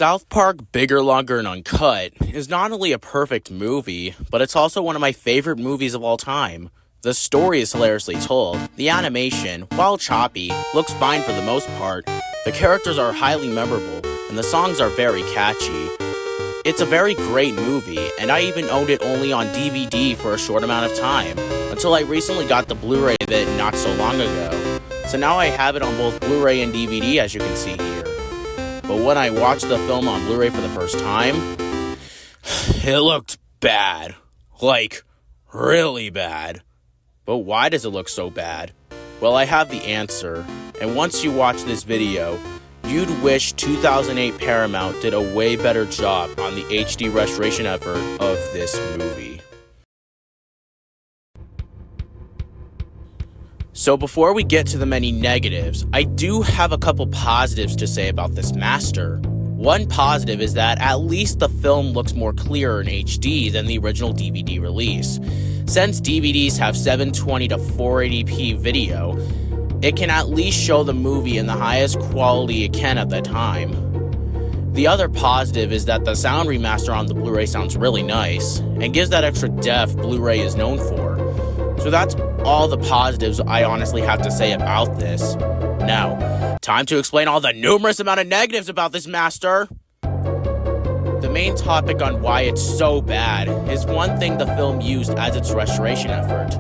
South Park Bigger, Longer, and Uncut is not only a perfect movie, but it's also one of my favorite movies of all time. The story is hilariously told, the animation, while choppy, looks fine for the most part, the characters are highly memorable, and the songs are very catchy. It's a very great movie, and I even owned it only on DVD for a short amount of time, until I recently got the Blu-ray of it not so long ago. So now I have it on both Blu-ray and DVD, as you can see here. But when I watched the film on Blu-ray for the first time, it looked bad. Like, really bad. But why does it look so bad? Well, I have the answer, and once you watch this video, you'd wish 2008 Paramount did a way better job on the HD restoration effort of this movie. So before we get to the many negatives, I do have a couple positives to say about this master. One positive is that at least the film looks more clear in HD than the original DVD release. Since DVDs have 720 to 480p video, it can at least show the movie in the highest quality it can at the time. The other positive is that the sound remaster on the Blu-ray sounds really nice, and gives that extra depth Blu-ray is known for. So that's all the positives I honestly have to say about this. Now, time to explain all the numerous amount of negatives about this master. The main topic on why it's so bad is one thing the film used as its restoration effort: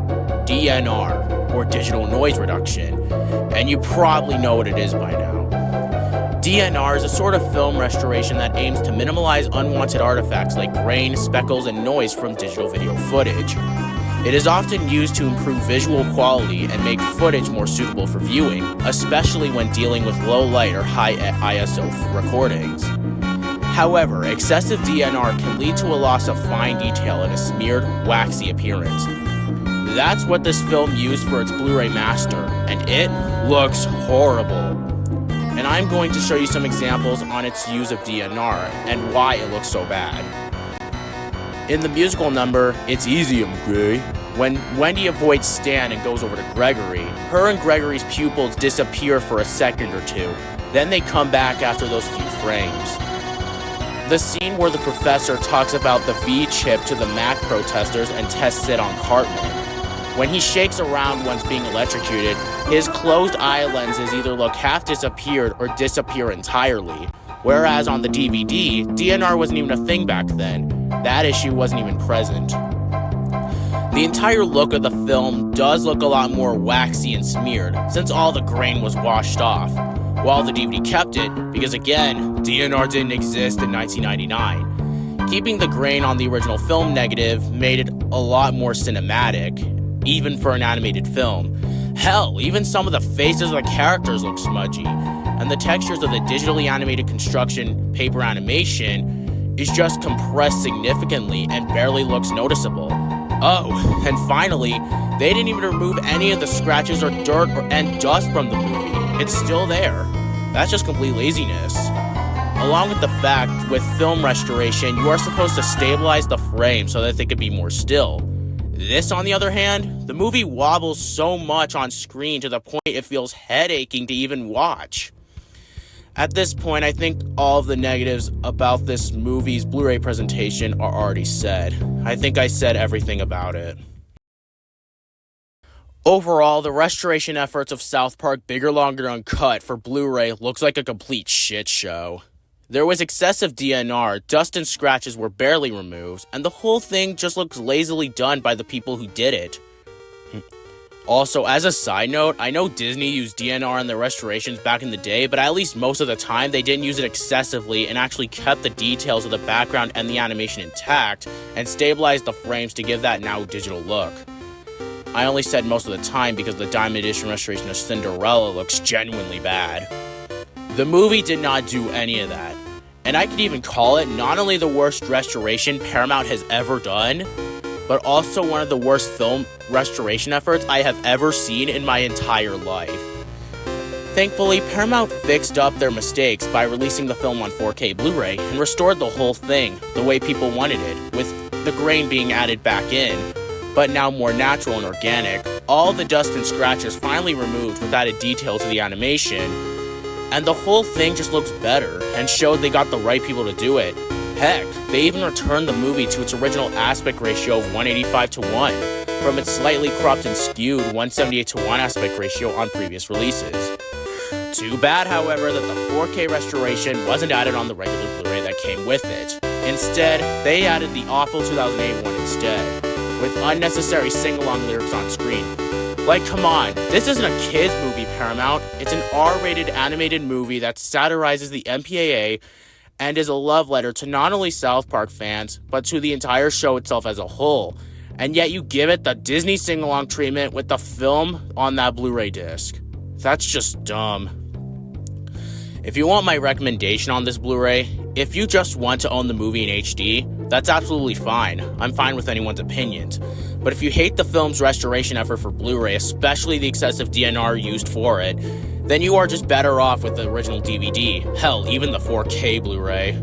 DNR, or digital noise reduction, and you probably know what it is by now. DNR is a sort of film restoration that aims to minimize unwanted artifacts like grain, speckles, and noise from digital video footage. It is often used to improve visual quality and make footage more suitable for viewing, especially when dealing with low light or high ISO recordings. However, excessive DNR can lead to a loss of fine detail and a smeared, waxy appearance. That's what this film used for its Blu-ray master, and it looks horrible. And I'm going to show you some examples on its use of DNR and why it looks so bad. In the musical number, It's Easy, I'm Gray, when Wendy avoids Stan and goes over to Gregory, her and Gregory's pupils disappear for a second or two, then they come back after those few frames. The scene where the professor talks about the V-chip to the Mac protesters and tests it on Cartman. When he shakes around once being electrocuted, his closed eye lenses either look half disappeared or disappear entirely, whereas on the DVD, DNR wasn't even a thing back then. That issue wasn't even present. The entire look of the film does look a lot more waxy and smeared, since all the grain was washed off, while the DVD kept it, because again, DNR didn't exist in 1999. Keeping the grain on the original film negative made it a lot more cinematic, even for an animated film. Hell, even some of the faces of the characters look smudgy, and the textures of the digitally animated construction paper animation is just compressed significantly and barely looks noticeable. Oh, and finally, they didn't even remove any of the scratches or dirt and dust from the movie. It's still there. That's just complete laziness. Along with the fact, with film restoration, you are supposed to stabilize the frame so that they could be more still. This, on the other hand, the movie wobbles so much on screen to the point it feels head-aching to even watch. At this point, I think all of the negatives about this movie's Blu-ray presentation are already said. I think I said everything about it. Overall, the restoration efforts of South Park Bigger, Longer, and Uncut for Blu-ray looks like a complete shit show. There was excessive DNR, dust and scratches were barely removed, and the whole thing just looks lazily done by the people who did it. Also, as a side note, I know Disney used DNR in their restorations back in the day, but at least most of the time they didn't use it excessively and actually kept the details of the background and the animation intact and stabilized the frames to give that now digital look. I only said most of the time because the Diamond Edition restoration of Cinderella looks genuinely bad. The movie did not do any of that, and I could even call it not only the worst restoration Paramount has ever done, but also one of the worst film restoration efforts I have ever seen in my entire life. Thankfully, Paramount fixed up their mistakes by releasing the film on 4K Blu-ray and restored the whole thing the way people wanted it, with the grain being added back in, but now more natural and organic, all the dust and scratches finally removed with added detail to the animation, and the whole thing just looks better and showed they got the right people to do it. Heck, they even returned the movie to its original aspect ratio of 185:1 from its slightly cropped and skewed 178:1 aspect ratio on previous releases. Too bad, however, that the 4K restoration wasn't added on the regular Blu-ray that came with it. Instead, they added the awful 2008 one instead, with unnecessary sing-along lyrics on screen. Like, come on, this isn't a kids movie, Paramount. It's an R-rated animated movie that satirizes the MPAA and is a love letter to not only South Park fans, but to the entire show itself as a whole. And yet you give it the Disney sing-along treatment with the film on that Blu-ray disc. That's just dumb. If you want my recommendation on this Blu-ray, if you just want to own the movie in HD, that's absolutely fine. I'm fine with anyone's opinions. But if you hate the film's restoration effort for Blu-ray, especially the excessive DNR used for it, then you are just better off with the original DVD. Hell, even the 4K Blu-ray.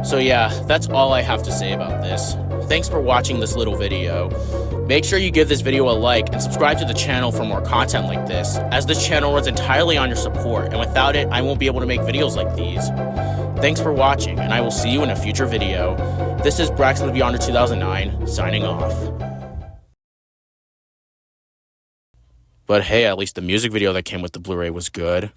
So yeah, that's all I have to say about this. Thanks for watching this little video. Make sure you give this video a like and subscribe to the channel for more content like this, as this channel runs entirely on your support, and without it, I won't be able to make videos like these. Thanks for watching, and I will see you in a future video. This is Braxton the Beyonder 2009, signing off. But hey, at least the music video that came with the Blu-ray was good.